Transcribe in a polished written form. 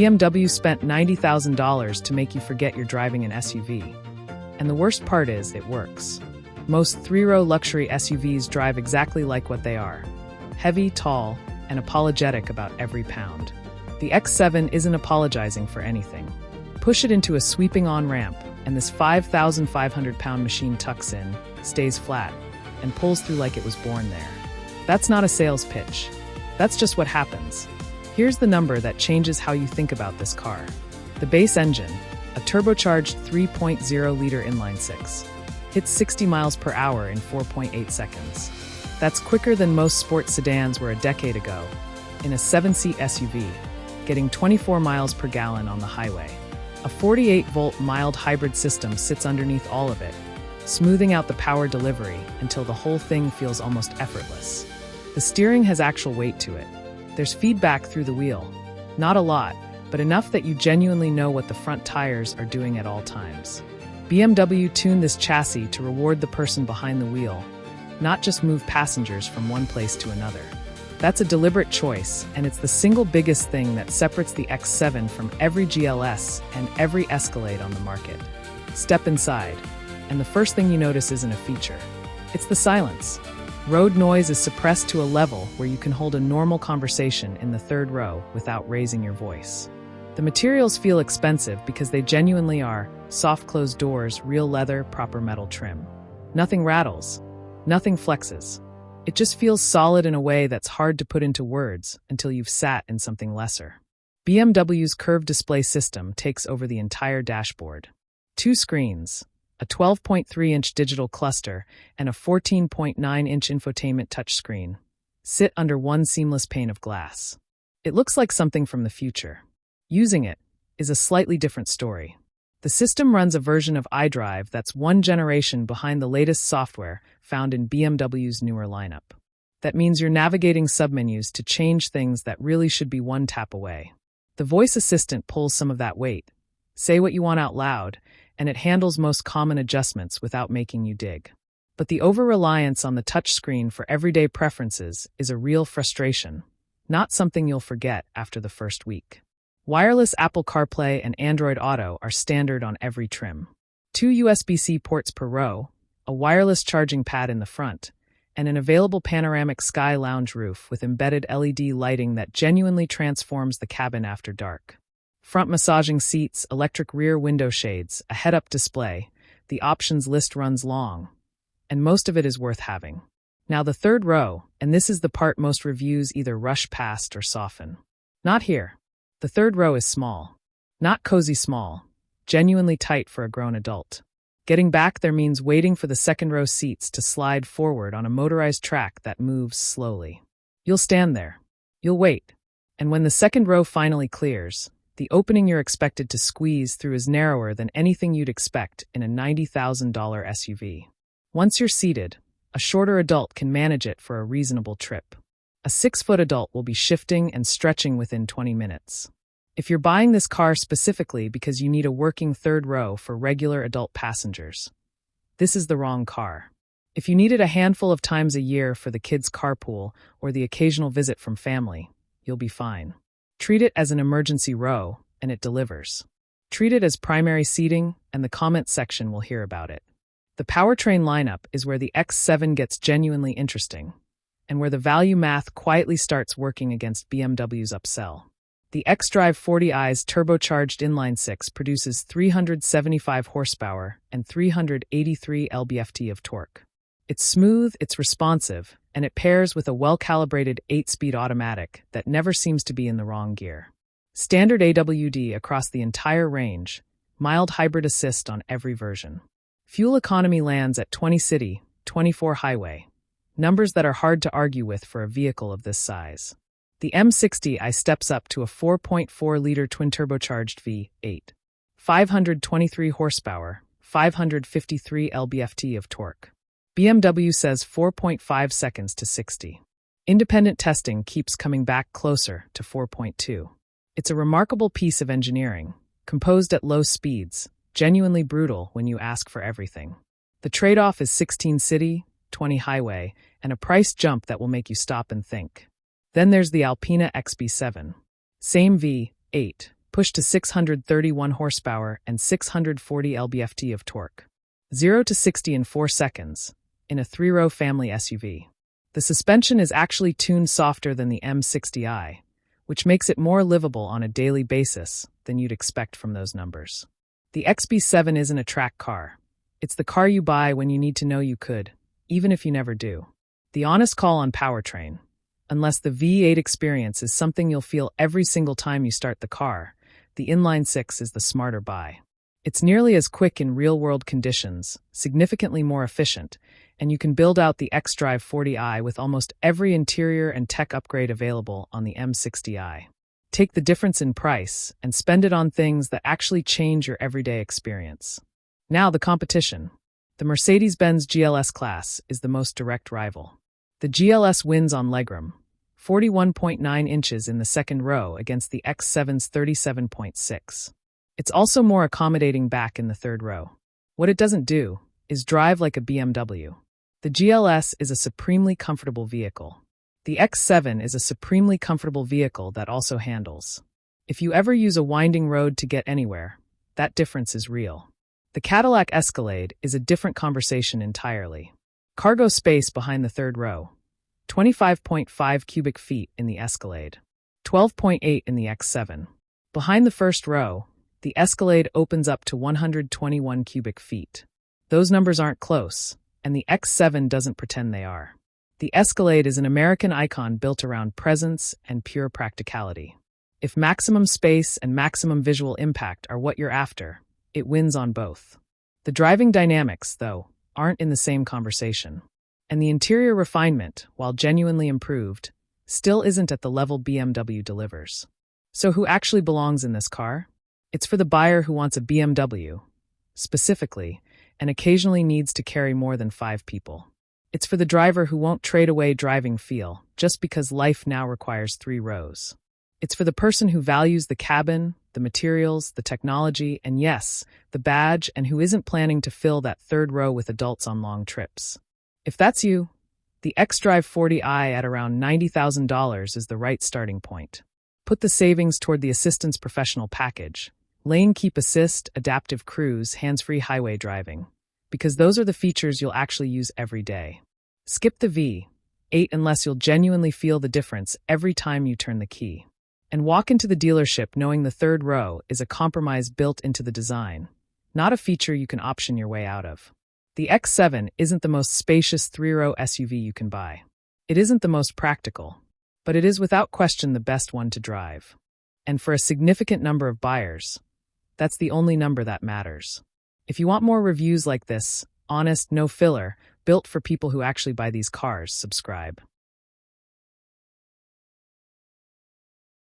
BMW spent $90,000 to make you forget you're driving an SUV. And the worst part is, it works. Most three-row luxury SUVs drive exactly like what they are. Heavy, tall, and apologetic about every pound. The X7 isn't apologizing for anything. Push it into a sweeping on-ramp, and this 5,500-pound machine tucks in, stays flat, and pulls through like it was born there. That's not a sales pitch. That's just what happens. Here's the number that changes how you think about this car. The base engine, a turbocharged 3.0-liter inline-six, hits 60 miles per hour in 4.8 seconds. That's quicker than most sports sedans were a decade ago, in a 7-seat SUV, getting 24 miles per gallon on the highway. A 48-volt mild hybrid system sits underneath all of it, smoothing out the power delivery until the whole thing feels almost effortless. The steering has actual weight to it. There's feedback through the wheel. Not a lot, but enough that you genuinely know what the front tires are doing at all times. BMW tuned this chassis to reward the person behind the wheel, not just move passengers from one place to another. That's a deliberate choice, and it's the single biggest thing that separates the X7 from every GLS and every Escalade on the market. Step inside, and the first thing you notice isn't a feature. It's the silence. Road noise is suppressed to a level where you can hold a normal conversation in the third row without raising your voice. The materials feel expensive because they genuinely are: soft closed doors, real leather, proper metal trim. Nothing rattles. Nothing flexes. It just feels solid in a way that's hard to put into words until you've sat in something lesser. BMW's curved display system takes over the entire dashboard. 2 screens, a 12.3-inch digital cluster, and a 14.9-inch infotainment touchscreen, sit under one seamless pane of glass. It looks like something from the future. Using it is a slightly different story. The system runs a version of iDrive that's one generation behind the latest software found in BMW's newer lineup. That means you're navigating submenus to change things that really should be one tap away. The voice assistant pulls some of that weight. Say what you want out loud, and it handles most common adjustments without making you dig. But the over-reliance on the touchscreen for everyday preferences is a real frustration, not something you'll forget after the first week. Wireless Apple CarPlay and Android Auto are standard on every trim. 2 USB-C ports per row, a wireless charging pad in the front, and an available panoramic sky lounge roof with embedded LED lighting that genuinely transforms the cabin after dark. Front massaging seats, electric rear window shades, a head-up display. The options list runs long, and most of it is worth having. Now the third row, and this is the part most reviews either rush past or soften. Not here. The third row is small. Not cozy small, genuinely tight for a grown adult. Getting back there means waiting for the second row seats to slide forward on a motorized track that moves slowly. You'll stand there. You'll wait. And when the second row finally clears, the opening you're expected to squeeze through is narrower than anything you'd expect in a $90,000 SUV. Once you're seated, a shorter adult can manage it for a reasonable trip. A 6-foot adult will be shifting and stretching within 20 minutes. If you're buying this car specifically because you need a working third row for regular adult passengers, this is the wrong car. If you need it a handful of times a year for the kids' carpool or the occasional visit from family, you'll be fine. Treat it as an emergency row, and it delivers. Treat it as primary seating, and the comment section will hear about it. The powertrain lineup is where the X7 gets genuinely interesting, and where the value math quietly starts working against BMW's upsell. The xDrive 40i's turbocharged inline-six produces 375 horsepower and 383 lb-ft of torque. It's smooth, it's responsive, and it pairs with a well-calibrated 8-speed automatic that never seems to be in the wrong gear. Standard AWD across the entire range, mild hybrid assist on every version. Fuel economy lands at 20 city, 24 highway, numbers that are hard to argue with for a vehicle of this size. The M60i steps up to a 4.4-liter twin-turbocharged V8. 523 horsepower, 553 lb-ft of torque. BMW says 4.5 seconds to 60. Independent testing keeps coming back closer to 4.2. It's a remarkable piece of engineering, composed at low speeds, genuinely brutal when you ask for everything. The trade-off is 16 city, 20 highway, and a price jump that will make you stop and think. Then there's the Alpina XB7. Same V8, Push to 631 horsepower and 640 lb-ft of torque. 0 to 60 in 4 seconds, in a 3-row family SUV. The suspension is actually tuned softer than the M60i, which makes it more livable on a daily basis than you'd expect from those numbers. The XB7 isn't a track car. It's the car you buy when you need to know you could, even if you never do. The honest call on powertrain. Unless the V8 experience is something you'll feel every single time you start the car, the inline-6 is the smarter buy. It's nearly as quick in real-world conditions, significantly more efficient, and you can build out the xDrive 40i with almost every interior and tech upgrade available on the M60i. Take the difference in price and spend it on things that actually change your everyday experience. Now the competition. The Mercedes-Benz GLS class is the most direct rival. The GLS wins on legroom, 41.9 inches in the second row against the X7's 37.6. It's also more accommodating back in the third row. What it doesn't do is drive like a BMW. The GLS is a supremely comfortable vehicle. The X7 is a supremely comfortable vehicle that also handles. If you ever use a winding road to get anywhere, that difference is real. The Cadillac Escalade is a different conversation entirely. Cargo space behind the third row. 25.5 cubic feet in the Escalade. 12.8 in the X7. Behind the first row, the Escalade opens up to 121 cubic feet. Those numbers aren't close, and the X7 doesn't pretend they are. The Escalade is an American icon built around presence and pure practicality. If maximum space and maximum visual impact are what you're after, it wins on both. The driving dynamics, though, aren't in the same conversation. And the interior refinement, while genuinely improved, still isn't at the level BMW delivers. So who actually belongs in this car? It's for the buyer who wants a BMW, specifically, and occasionally needs to carry more than 5 people. It's for the driver who won't trade away driving feel just because life now requires 3 rows. It's for the person who values the cabin, the materials, the technology, and yes, the badge, and who isn't planning to fill that third row with adults on long trips. If that's you, the xDrive 40i at around $90,000 is the right starting point. Put the savings toward the Assistance Professional package. Lane Keep Assist, Adaptive Cruise, hands-free highway driving. Because those are the features you'll actually use every day. Skip the V8 unless you'll genuinely feel the difference every time you turn the key. And walk into the dealership knowing the third row is a compromise built into the design, not a feature you can option your way out of. The X7 isn't the most spacious 3-row SUV you can buy. It isn't the most practical, but it is without question the best one to drive. And for a significant number of buyers, that's the only number that matters. If you want more reviews like this, honest, no filler, built for people who actually buy these cars, subscribe.